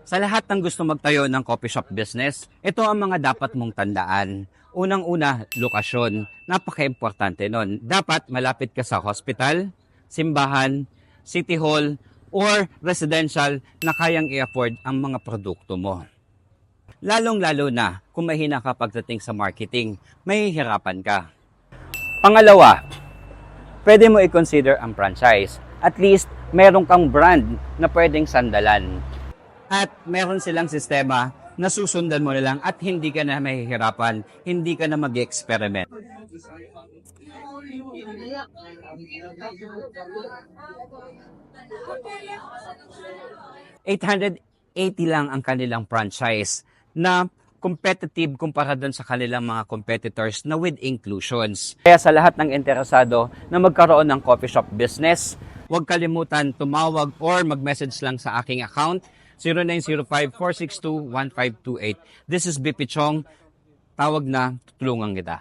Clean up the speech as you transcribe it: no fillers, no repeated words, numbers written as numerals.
Sa lahat ng gusto magtayo ng coffee shop business, ito ang mga dapat mong tandaan. Unang-una, lokasyon. Napaka-importante nun. Dapat malapit ka sa hospital, simbahan, city hall, or residential na kayang i-afford ang mga produkto mo. Lalong-lalo na kung mahina ka pagdating sa marketing, mahihirapan ka. Pangalawa, pwede mo i-consider ang franchise. At least, meron kang brand na pwedeng sandalan. At meron silang sistema na susundan mo na lang at hindi ka na mahihirapan, hindi ka na mag-experiment. 880 lang ang kanilang franchise na competitive kumpara dun sa kanilang mga competitors na with inclusions. Kaya sa lahat ng interesado na magkaroon ng coffee shop business, huwag kalimutan tumawag or mag-message lang sa aking account 0905-462-1528. This is BP Chong. Tawag na, tutulungan kita.